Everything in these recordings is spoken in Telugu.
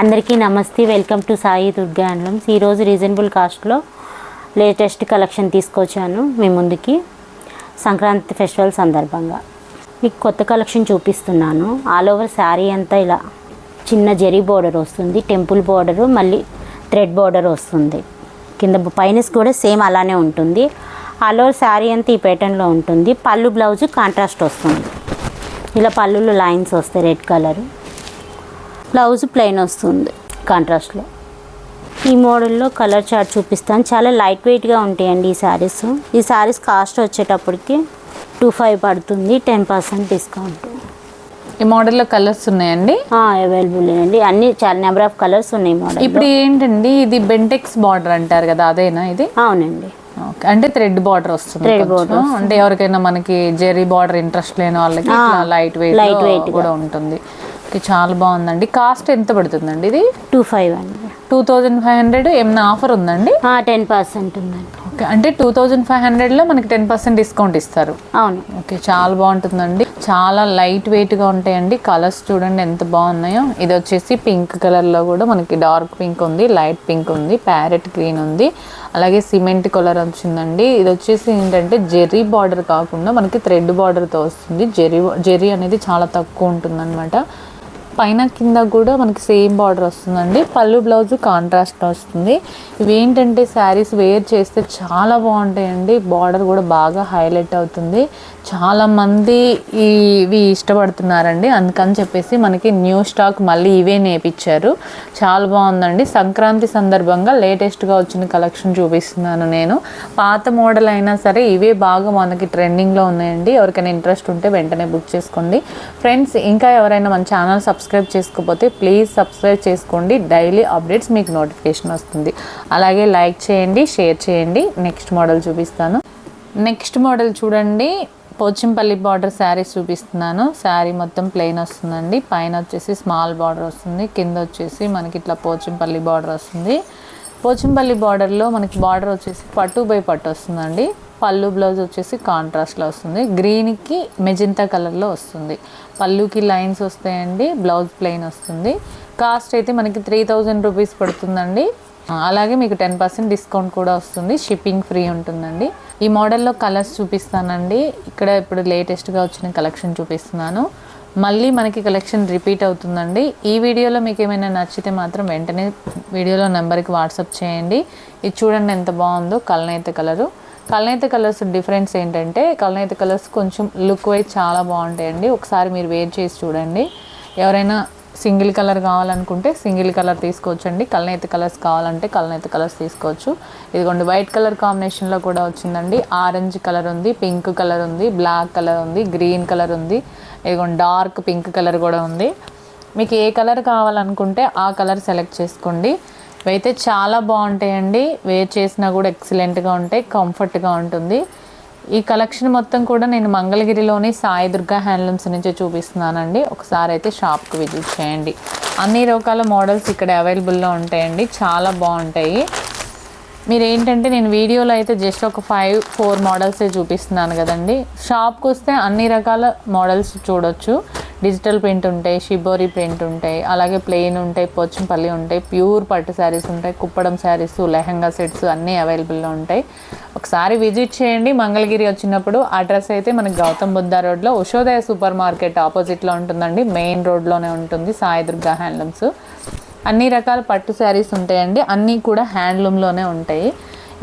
అందరికీ నమస్తే. Welcome to Sai Durga handlooms. ఈరోజు రీజనబుల్ కాస్ట్లో లేటెస్ట్ కలెక్షన్ తీసుకొచ్చాను మీ ముందుకి. సంక్రాంతి ఫెస్టివల్ సందర్భంగా మీకు కొత్త కలెక్షన్ చూపిస్తున్నాను. ఆల్ ఓవర్ శారీ అంతా ఇలా చిన్న జరీ బోర్డర్ వస్తుంది, టెంపుల్ బోర్డరు, మళ్ళీ థ్రెడ్ బోర్డర్ వస్తుంది. కింద పైన కూడా సేమ్ అలానే ఉంటుంది. ఆల్ ఓవర్ శారీ అంతా ఈ ప్యాటర్న్లో ఉంటుంది. పళ్ళు బ్లౌజ్ కాంట్రాస్ట్ వస్తుంది. ఇలా పళ్ళులో లైన్స్ వస్తాయి, రెడ్ కలరు. బ్లౌజ్ ప్లెయిన్ వస్తుంది కాంట్రాస్ట్లో. ఈ మోడల్లో కలర్ చార్ట్ చూపిస్తాను. చాలా లైట్ వెయిట్గా ఉంటాయండి ఈ శారీస్. ఈ శారీస్ కాస్ట్ వచ్చేటప్పటికి 25 పడుతుంది, 10% డిస్కౌంట్. ఈ మోడల్లో కలర్స్ ఉన్నాయండి? అవైలబుల్ అండి, అన్ని చాలా నెంబర్ ఆఫ్ కలర్స్ ఉన్నాయి మోడల్. ఇప్పుడు ఏంటండి ఇది బెంటెక్స్ బార్డర్ అంటారు కదా, అదేనా ఇది? అవునండి. అంటే థ్రెడ్ బార్డర్ వస్తుంది. అంటే ఎవరికైనా మనకి జెరీ బార్డర్ ఇంట్రెస్ట్ లేని వాళ్ళకి లైట్ వెయిట్ కూడా ఉంటుంది. చాలా బాగుందండి. కాస్ట్ ఎంత పడుతుందండి ఇది? 25 అండి. 2500. ఏమైనా ఆఫర్ ఉందండి? 10% ఉందండి. ఓకే, అంటే 2500లో మనకి 10% డిస్కౌంట్ ఇస్తారు. అవును. ఓకే, చాలా బాగుంటుందండి. చాలా లైట్ వెయిట్గా ఉంటాయండి. కలర్స్ చూడండి ఎంత బాగున్నాయో. ఇది వచ్చేసి పింక్ కలర్లో కూడా మనకి డార్క్ పింక్ ఉంది, లైట్ పింక్ ఉంది, ప్యారెట్ గ్రీన్ ఉంది, అలాగే సిమెంట్ కలర్ వచ్చిందండి. ఇది వచ్చేసి ఏంటంటే జెర్రీ బార్డర్ కాకుండా మనకి థ్రెడ్ బార్డర్తో వస్తుంది. జెర్రీ అనేది చాలా తక్కువ ఉంటుంది అనమాట. పైన కింద కూడా మనకి సేమ్ బార్డర్ వస్తుందండి. పళ్ళు బ్లౌజ్ కాంట్రాస్ట్ వస్తుంది. ఇవి ఏంటంటే శారీస్ వేర్ చేస్తే చాలా బాగుంటాయండి. బార్డర్ కూడా బాగా హైలైట్ అవుతుంది. చాలామంది ఇవి ఇష్టపడుతున్నారండి. అందుకని చెప్పేసి మనకి న్యూ స్టాక్ మళ్ళీ ఇవే నేర్పించారు. చాలా బాగుందండి. సంక్రాంతి సందర్భంగా లేటెస్ట్గా వచ్చిన కలెక్షన్ చూపిస్తున్నాను నేను. పాత మోడల్ అయినా సరే ఇవే బాగా మనకి ట్రెండింగ్లో ఉన్నాయండి. ఎవరికైనా ఇంట్రెస్ట్ ఉంటే వెంటనే బుక్ చేసుకోండి ఫ్రెండ్స్. ఇంకా ఎవరైనా మన ఛానల్ సబ్స్క్రైబ్ చేసుకోకపోతే ప్లీజ్ సబ్స్క్రైబ్ చేసుకోండి. డైలీ అప్డేట్స్ మీకు నోటిఫికేషన్ వస్తుంది. అలాగే లైక్ చేయండి, షేర్ చేయండి. నెక్స్ట్ మోడల్ చూపిస్తాను. నెక్స్ట్ మోడల్ చూడండి, పోచంపల్లి బార్డర్ శారీస్ చూపిస్తున్నాను. శారీ మొత్తం ప్లెయిన్ వస్తుందండి. పైన వచ్చేసి స్మాల్ బార్డర్ వస్తుంది, కింద వచ్చేసి మనకి ఇట్లా పోచంపల్లి బార్డర్ వస్తుంది. పోచంపల్లి బార్డర్లో మనకి బార్డర్ వచ్చేసి పట్టు బై పట్టు వస్తుందండి. పళ్ళు బ్లౌజ్ వచ్చేసి కాంట్రాస్ట్లో వస్తుంది. గ్రీన్కి మెజంతా కలర్లో వస్తుంది. పళ్ళుకి లైన్స్ వస్తాయండి. బ్లౌజ్ ప్లెయిన్ వస్తుంది. కాస్ట్ అయితే మనకి 3000 రూపీస్ పడుతుందండి. అలాగే మీకు 10% డిస్కౌంట్ కూడా వస్తుంది. షిప్పింగ్ ఫ్రీ ఉంటుందండి. ఈ మోడల్లో కలర్స్ చూపిస్తానండి. ఇక్కడ ఇప్పుడు లేటెస్ట్గా వచ్చిన కలెక్షన్ చూపిస్తున్నాను. మళ్ళీ మనకి కలెక్షన్ రిపీట్ అవుతుందండి. ఈ వీడియోలో మీకు ఏమైనా నచ్చితే మాత్రం వెంటనే వీడియోలో నెంబర్కి వాట్సాప్ చేయండి. ఇది చూడండి ఎంత బాగుందో. కలనేత కలరు. కలనేత కలర్స్ డిఫరెన్స్ ఏంటంటే కలనేత కలర్స్ కొంచెం లుక్ వైజ్ చాలా బాగుంటాయండి. ఒకసారి మీరు వేర్ చేసి చూడండి. ఎవరైనా సింగిల్ కలర్ కావాలనుకుంటే సింగిల్ కలర్ తీసుకోవచ్చండి. కలనేత కలర్స్ కావాలంటే కలనేత కలర్స్ తీసుకోవచ్చు. ఇదిగోండి వైట్ కలర్ కాంబినేషన్లో కూడా వచ్చిందండి. ఆరెంజ్ కలర్ ఉంది, పింక్ కలర్ ఉంది, బ్లాక్ కలర్ ఉంది, గ్రీన్ కలర్ ఉంది. ఇదిగోండి డార్క్ పింక్ కలర్ కూడా ఉంది. మీకు ఏ కలర్ కావాలనుకుంటే ఆ కలర్ సెలెక్ట్ చేసుకోండి. ఇవైతే చాలా బాగుంటాయండి. వేర్ చేసినా కూడా ఎక్సలెంట్గా ఉంటాయి, కంఫర్ట్గా ఉంటుంది. ఈ కలెక్షన్ మొత్తం కూడా నేను మంగళగిరిలోని సాయి దుర్గా హ్యాండ్లూమ్స్ నుంచి చూపిస్తున్నానండి. ఒకసారి అయితే షాప్కి విజిట్ చేయండి. అన్ని రకాల మోడల్స్ ఇక్కడ అవైలబుల్లో ఉంటాయండి. చాలా బాగుంటాయి. మీరు ఏంటంటే నేను వీడియోలో అయితే జస్ట్ ఒక 4 మోడల్సే చూపిస్తున్నాను కదండి. షాప్కి వస్తే అన్ని రకాల మోడల్స్ చూడొచ్చు. డిజిటల్ ప్రింట్ ఉంటాయి, షిబోరి ప్రింట్ ఉంటాయి, అలాగే ప్లెయిన్ ఉంటాయి, పోచంపల్లి ఉంటాయి, ప్యూర్ పట్టు శారీస్ ఉంటాయి, కుప్పడం శారీస్, లెహంగా సెట్స్ అన్నీ అవైలబుల్లో ఉంటాయి. ఒకసారి విజిట్ చేయండి. మంగళగిరి వచ్చినప్పుడు అడ్రస్ అయితే మనకి గౌతమ్ బుద్ధ రోడ్లో ఉషోదయ సూపర్ మార్కెట్ ఆపోజిట్లో ఉంటుందండి. మెయిన్ రోడ్లోనే ఉంటుంది సాయి దుర్గా హ్యాండ్లూమ్స్. అన్ని రకాల పట్టు శారీస్ ఉంటాయండి. అన్నీ కూడా హ్యాండ్లూమ్లోనే ఉంటాయి.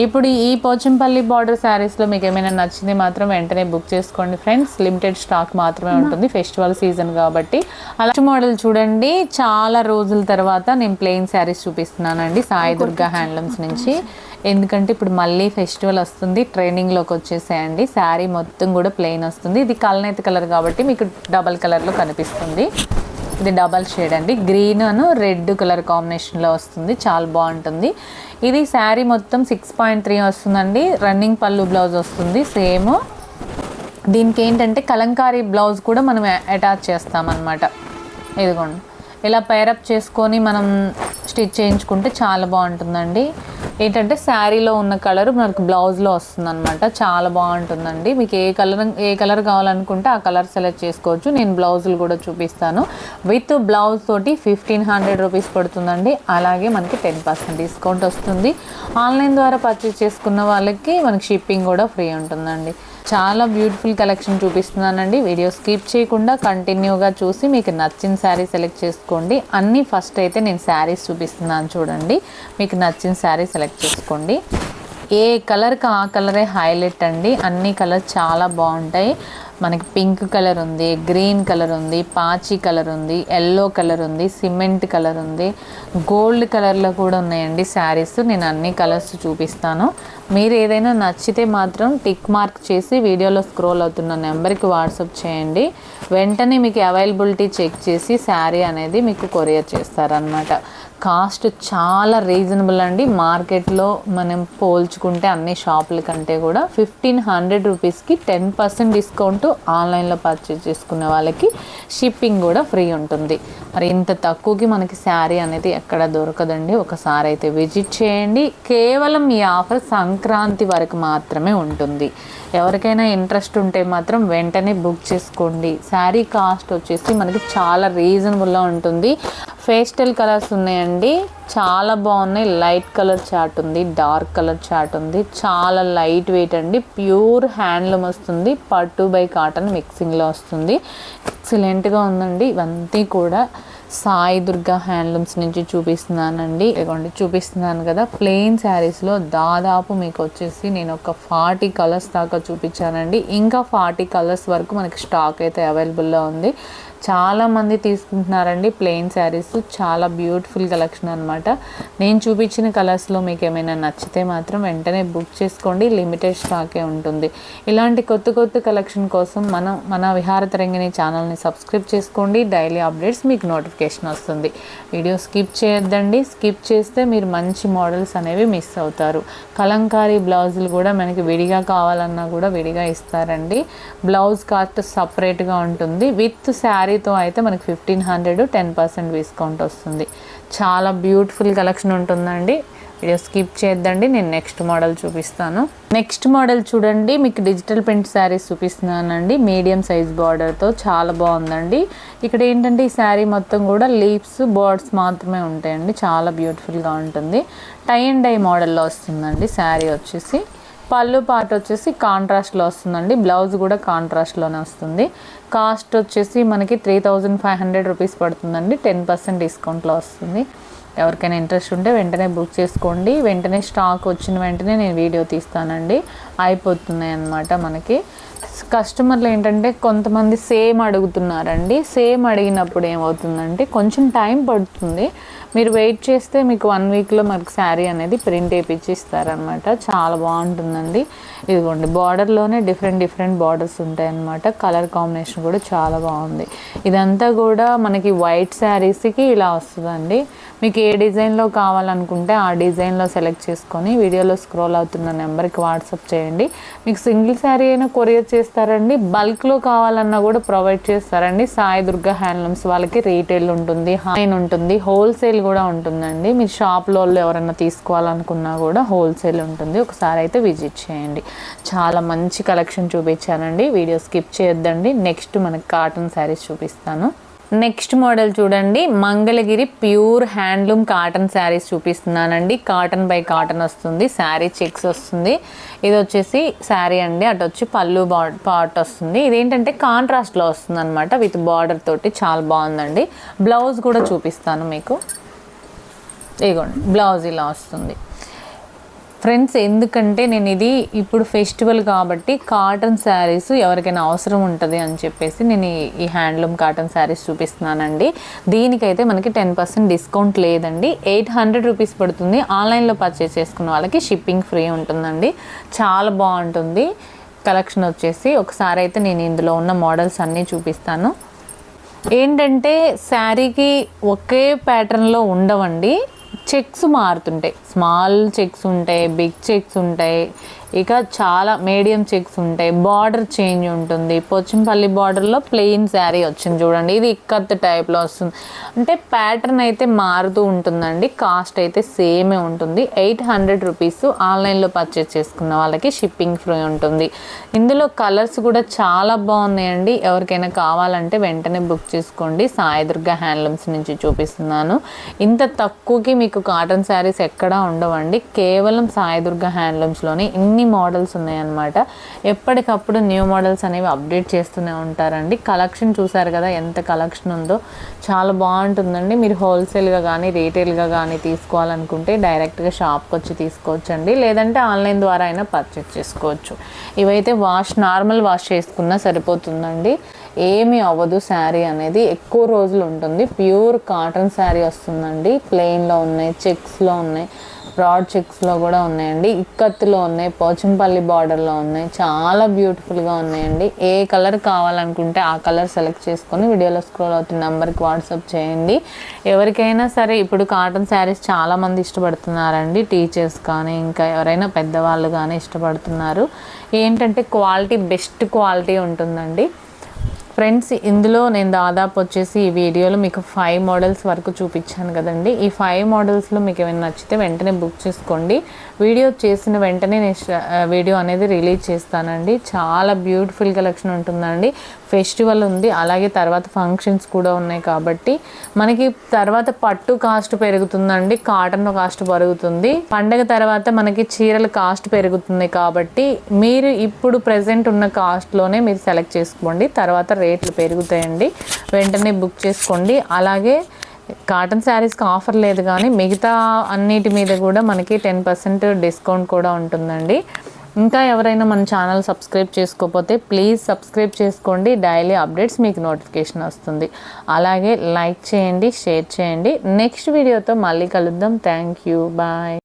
ఇప్పుడు ఈ పోచంపల్లి బార్డర్ శారీస్లో మీకు ఏమైనా నచ్చింది మాత్రం వెంటనే బుక్ చేసుకోండి ఫ్రెండ్స్. లిమిటెడ్ స్టాక్ మాత్రమే ఉంటుంది, ఫెస్టివల్ సీజన్ కాబట్టి. అలాంటి మోడల్ చూడండి. చాలా రోజుల తర్వాత నేను ప్లెయిన్ శారీస్ చూపిస్తున్నానండి సాయి దుర్గా హ్యాండ్లూమ్స్ నుంచి. ఎందుకంటే ఇప్పుడు మళ్ళీ ఫెస్టివల్ వస్తుంది, ట్రైనింగ్లోకి వచ్చేసేయండి. శారీ మొత్తం కూడా ప్లెయిన్ వస్తుంది. ఇది కలనేత కలర్ కాబట్టి మీకు డబల్ కలర్లో కనిపిస్తుంది. ఇది డబల్ షేడ్ అండి. గ్రీన్ అను రెడ్ కలర్ కాంబినేషన్లో వస్తుంది. చాలా బాగుంటుంది. ఇది శారీ మొత్తం 6.3 వస్తుందండి. రన్నింగ్ పళ్ళు బ్లౌజ్ వస్తుంది సేమ్. దీనికి ఏంటంటే కలంకారీ బ్లౌజ్ కూడా మనం అటాచ్ చేస్తామన్నమాట. ఇదిగోండి ఇలా పేరప్ చేసుకొని మనం స్టిచ్ చేయించుకుంటే చాలా బాగుంటుందండి. ఏంటంటే శారీలో ఉన్న కలర్ మనకు బ్లౌజ్లో వస్తుంది అనమాట. చాలా బాగుంటుందండి. మీకు ఏ కలర్ కావాలనుకుంటే ఆ కలర్ సెలెక్ట్ చేసుకోవచ్చు. నేను బ్లౌజులు కూడా చూపిస్తాను. విత్ బ్లౌజ్ తోటి 1500 రూపీస్ పడుతుందండి. అలాగే మనకి 10% డిస్కౌంట్ వస్తుంది. ఆన్లైన్ ద్వారా పర్చేస్ చేసుకున్న వాళ్ళకి మనకి షిప్పింగ్ కూడా ఫ్రీ ఉంటుందండి. చాలా బ్యూటిఫుల్ కలెక్షన్ చూపిస్తున్నానండి. వీడియో స్కిప్ చేయకుండా కంటిన్యూగా చూసి మీకు నచ్చిన శారీ సెలెక్ట్ చేసుకోండి. అన్నీ ఫస్ట్ అయితే నేను శారీస్ చూపిస్తున్నాను చూడండి. మీకు నచ్చిన శారీ సెలెక్ట్ చేసుకోండి. ఏ కలర్కి ఆ కలరే హైలైట్ అండి. అన్ని కలర్స్ చాలా బాగుంటాయి. మనకి పింక్ కలర్ ఉంది, గ్రీన్ కలర్ ఉంది, పాచి కలర్ ఉంది, ఎల్లో కలర్ ఉంది, సిమెంట్ కలర్ ఉంది, గోల్డ్ కలర్లో కూడా ఉన్నాయండి శారీస్. నేను అన్ని కలర్స్ చూపిస్తాను. మీరు ఏదైనా నచ్చితే మాత్రం టిక్ మార్క్ చేసి వీడియోలో స్క్రోల్ అవుతున్న నెంబర్కి వాట్సాప్ చేయండి. వెంటనే మీకు అవైలబిలిటీ చెక్ చేసి శారీ అనేది మీకు కొరియర్ చేస్తారనమాట. కాస్ట్ చాలా రీజనబుల్ అండి. మార్కెట్లో మనం పోల్చుకుంటే అన్ని షాపుల కంటే కూడా 1500 రూపీస్కి 10% డిస్కౌంట్. ఆన్లైన్లో పర్చేజ్ చేసుకునే వాళ్ళకి షిప్పింగ్ కూడా ఫ్రీ ఉంటుంది. మరి ఇంత తక్కువకి మనకి శారీ అనేది ఎక్కడ దొరకదండి. ఒకసారి అయితే విజిట్ చేయండి. కేవలం ఈ ఆఫర్ సంక్రాంతి వరకు మాత్రమే ఉంటుంది. ఎవరికైనా ఇంట్రెస్ట్ ఉంటే మాత్రం వెంటనే బుక్ చేసుకోండి. శారీ కాస్ట్ వచ్చేసి మనకి చాలా రీజనబుల్గా ఉంటుంది. పేస్టల్ కలర్స్ ఉన్నాయండి, చాలా బాగున్నాయి. లైట్ కలర్ చార్ట్ ఉంది, డార్క్ కలర్ చార్ట్ ఉంది. చాలా లైట్ వెయిట్ అండి. ప్యూర్ హ్యాండ్లూమ్ వస్తుంది. పట్టు బై కాటన్ మిక్సింగ్లో వస్తుంది. ఎక్సలెంట్గా ఉందండి. ఇవన్నీ కూడా సాయి దుర్గా హ్యాండ్లూమ్స్ నుంచి చూపిస్తున్నానండి. ఇదిగోండి చూపిస్తున్నాను కదా. ప్లెయిన్ శారీస్లో దాదాపు మీకు వచ్చేసి నేను ఒక 40 కలర్స్ దాకా చూపించానండి. ఇంకా 40 కలర్స్ వరకు మనకి స్టాక్ అయితే అవైలబుల్లో ఉంది. చాలామంది తీసుకుంటున్నారండి ప్లెయిన్ శారీస్. చాలా బ్యూటిఫుల్ కలెక్షన్ అనమాట. నేను చూపించిన కలర్స్లో మీకు ఏమైనా నచ్చితే మాత్రం వెంటనే బుక్ చేసుకోండి. లిమిటెడ్ స్టాకే ఉంటుంది. ఇలాంటి కొత్త కలెక్షన్ కోసం మన విహార తరంగిణి ఛానల్ని సబ్స్క్రైబ్ చేసుకోండి. డైలీ అప్డేట్స్ మీకు నోటిఫికేషన్ వస్తుంది. వీడియో స్కిప్ చేయొద్దండి. స్కిప్ చేస్తే మీరు మంచి మోడల్స్ అనేవి మిస్ అవుతారు. కలంకారీ బ్లౌజులు కూడా మనకి విడిగా కావాలన్నా కూడా విడిగా ఇస్తారండి. బ్లౌజ్ కాస్ట్ సపరేట్గా ఉంటుంది. విత్ శారీతో అయితే మనకి 1500 10% డిస్కౌంట్ వస్తుంది. చాలా బ్యూటిఫుల్ కలెక్షన్ ఉంటుందండి. వీడియో స్కిప్ చేద్దండి. నేను నెక్స్ట్ మోడల్ చూపిస్తాను. నెక్స్ట్ మోడల్ చూడండి. మీకు డిజిటల్ ప్రింట్ శారీస్ చూపిస్తున్నానండి. మీడియం సైజ్ బార్డర్తో చాలా బాగుందండి. ఇక్కడ ఏంటంటే ఈ శారీ మొత్తం కూడా లీవ్స్ బర్డ్స్ మాత్రమే ఉంటాయండి. చాలా బ్యూటిఫుల్గా ఉంటుంది. టై అండ్ డై మోడల్లో వస్తుందండి. శారీ వచ్చేసి పళ్ళు పార్ట్ వచ్చేసి కాంట్రాస్ట్లో వస్తుందండి. బ్లౌజ్ కూడా కాంట్రాస్ట్లోనే వస్తుంది. కాస్ట్ వచ్చేసి మనకి 3500 రూపీస్ పడుతుందండి. 10% డిస్కౌంట్లో వస్తుంది. ఎవరికైనా ఇంట్రెస్ట్ ఉంటే వెంటనే బుక్ చేసుకోండి. వెంటనే స్టాక్ వచ్చిన వెంటనే నేను వీడియో తీస్తానండి. అయిపోతున్నాయి అన్నమాట. మనకి కస్టమర్లు ఏంటంటే కొంతమంది సేమ్ అడుగుతున్నారండి. సేమ్ అడిగినప్పుడు ఏమవుతుందంటే కొంచెం టైం పడుతుంది. మీరు వెయిట్ చేస్తే మీకు 1 వీక్లో మనకు శారీ అనేది ప్రింట్ వేయించి ఇస్తారనమాట. చాలా బాగుంటుందండి. ఇదిగోండి బార్డర్లోనే డిఫరెంట్ బార్డర్స్ ఉంటాయన్నమాట. కలర్ కాంబినేషన్ కూడా చాలా బాగుంది. ఇదంతా కూడా మనకి వైట్ శారీస్కి ఇలా వస్తుందండి. మీకు ఏ డిజైన్లో కావాలనుకుంటే ఆ డిజైన్లో సెలెక్ట్ చేసుకొని వీడియోలో స్క్రోల్ అవుతున్న నెంబర్కి వాట్సాప్ చేయండి. మీకు సింగిల్ శారీ అయినా కొరియర్ చేస్తారండి. బల్క్లో కావాలన్నా కూడా ప్రొవైడ్ చేస్తారండి. సాయి దుర్గా హ్యాండ్లూమ్స్ వాళ్ళకి రీటైల్ ఉంటుంది, హైన్ ఉంటుంది, హోల్సేల్ కూడా ఉంటుందండి. మీ షాప్లో ఎవరైనా తీసుకోవాలనుకున్నా కూడా హోల్సేల్ ఉంటుంది. ఒకసారి అయితే విజిట్ చేయండి. చాలా మంచి కలెక్షన్ చూపించానండి. వీడియో స్కిప్ చేయొద్దండి. నెక్స్ట్ మనకి కాటన్ శారీస్ చూపిస్తాను. నెక్స్ట్ మోడల్ చూడండి. Mangalagiri pure handloom cotton sarees చూపిస్తున్నానండి. కాటన్ బై కాటన్ వస్తుంది. శారీ చెక్స్ వస్తుంది. ఇది వచ్చేసి శారీ అండి. అటు వచ్చి పళ్ళు పార్ట్ వస్తుంది. ఇదేంటంటే కాంట్రాస్ట్లో వస్తుంది అనమాట. విత్ బార్డర్ తోటి చాలా బాగుందండి. బ్లౌజ్ కూడా చూపిస్తాను మీకు. ఇదిగోండి బ్లౌజ్ ఇలా వస్తుంది ఫ్రెండ్స్. ఎందుకంటే నేను ఇది ఇప్పుడు ఫెస్టివల్ కాబట్టి కాటన్ శారీస్ ఎవరికైనా అవసరం ఉంటుంది అని చెప్పేసి నేను ఈ హ్యాండ్లూమ్ కాటన్ శారీస్ చూపిస్తున్నానండి. దీనికైతే మనకి 10% డిస్కౌంట్ లేదండి. 800 రూపీస్ పడుతుంది. ఆన్లైన్లో పర్చేస్ చేసుకున్న వాళ్ళకి షిప్పింగ్ ఫ్రీ ఉంటుందండి. చాలా బాగుంటుంది కలెక్షన్ వచ్చేసి. ఒకసారి అయితే నేను ఇందులో ఉన్న మోడల్స్ అన్నీ చూపిస్తాను. ఏంటంటే శారీకి ఒకే ప్యాటర్న్లో ఉండవండి. చెక్స్ మారుతుంటాయి. స్మాల్ చెక్స్ ఉంటాయి, బిగ్ చెక్స్ ఉంటాయి. ఇక చాలా మీడియం చెక్స్ ఉంటాయి, బార్డర్ చేంజ్ ఉంటుంది. పోచంపల్లి బార్డర్లో ప్లెయిన్ శారీ వచ్చింది చూడండి, ఇది ఇక్కత్ టైప్లో వస్తుంది. అంటే ప్యాటర్న్ అయితే మారుతూ ఉంటుందండి, కాస్ట్ అయితే సేమే ఉంటుంది. 800 రూపీస్. ఆన్లైన్లో పర్చేస్ చేసుకున్న వాళ్ళకి షిప్పింగ్ ఫ్రీ ఉంటుంది. ఇందులో కలర్స్ కూడా చాలా బాగున్నాయండి. ఎవరికైనా కావాలంటే వెంటనే బుక్ చేసుకోండి. సాయి దుర్గా హ్యాండ్లూమ్స్ నుంచి చూపిస్తున్నాను. ఇంత తక్కువకి మీకు కాటన్ శారీస్ ఎక్కడా ఉండవండి. కేవలం సాయి దుర్గా హ్యాండ్లూమ్స్లోనే ఇన్ని మోడల్స్ ఉన్నాయన్నమాట. ఎప్పటికప్పుడు న్యూ మోడల్స్ అనేవి అప్డేట్ చేస్తూనే ఉంటారండి. కలెక్షన్ చూసారు కదా ఎంత కలెక్షన్ ఉందో, చాలా బాగుంటుందండి. మీరు హోల్సేల్గా కానీ రీటైల్గా కానీ తీసుకోవాలనుకుంటే డైరెక్ట్గా షాప్కి వచ్చి తీసుకోవచ్చండి, లేదంటే ఆన్లైన్ ద్వారా అయినా పర్చేస్ చేసుకోవచ్చు. ఇవైతే నార్మల్ వాష్ చేసుకున్నా సరిపోతుందండి, ఏమీ అవ్వదు. శారీ అనేది ఎక్కువ రోజులు ఉంటుంది. ప్యూర్ కాటన్ శారీ వస్తుందండి. ప్లెయిన్లో ఉన్నాయి, చెక్స్లో ఉన్నాయి, బ్రాడ్ చెక్స్లో కూడా ఉన్నాయండి, ఇక్కత్తులో ఉన్నాయి, పోచంపల్లి బార్డర్లో ఉన్నాయి. చాలా బ్యూటిఫుల్గా ఉన్నాయండి. ఏ కలర్ కావాలనుకుంటే ఆ కలర్ సెలెక్ట్ చేసుకొని వీడియోలో స్క్రోల్ అవుతున్న నెంబర్కి వాట్సాప్ చేయండి. ఎవరికైనా సరే ఇప్పుడు కాటన్ శారీస్ చాలామంది ఇష్టపడుతున్నారండి, టీచర్స్ కానీ ఇంకా ఎవరైనా పెద్దవాళ్ళు కానీ ఇష్టపడుతున్నారు. ఏంటంటే క్వాలిటీ బెస్ట్ క్వాలిటీ ఉంటుందండి ఫ్రెండ్స్. ఇందులో నేను దాదాపు వచ్చేసి ఈ వీడియోలో మీకు 5 మోడల్స్ వరకు చూపించాను కదండి. ఈ 5 మోడల్స్లో మీకు ఏమైనా నచ్చితే వెంటనే బుక్ చేసుకోండి. వీడియో చేసిన వెంటనే నేను వీడియో అనేది రిలీజ్ చేస్తానండి. చాలా బ్యూటిఫుల్ కలెక్షన్ ఉంటుందండి. ఫెస్టివల్ ఉంది, అలాగే తర్వాత ఫంక్షన్స్ కూడా ఉన్నాయి కాబట్టి మనకి తర్వాత పట్టు కాస్ట్ పెరుగుతుందండి, కాటన్ కాస్ట్ పెరుగుతుంది. పండగ తర్వాత మనకి చీరల కాస్ట్ పెరుగుతుంది కాబట్టి మీరు ఇప్పుడు ప్రజెంట్ ఉన్న కాస్ట్లోనే మీరు సెలెక్ట్ చేసుకోండి. తర్వాత రేట్లు పెరుగుతాయండి, వెంటనే బుక్ చేసుకోండి. అలాగే కాటన్ శారీస్కి ఆఫర్ లేదు కానీ మిగతా అన్నిటి మీద కూడా మనకి 10% డిస్కౌంట్ కూడా ఉంటుందండి. ఇంకా ఎవరైనా మన ఛానల్ సబ్స్క్రైబ్ చేసుకోకపోతే ప్లీజ్ సబ్స్క్రైబ్ చేసుకోండి. డైలీ అప్డేట్స్ మీకు నోటిఫికేషన్ వస్తుంది. అలాగే లైక్ చేయండి, షేర్ చేయండి. నెక్స్ట్ వీడియోతో మళ్ళీ కలుద్దాం. Thank you, bye.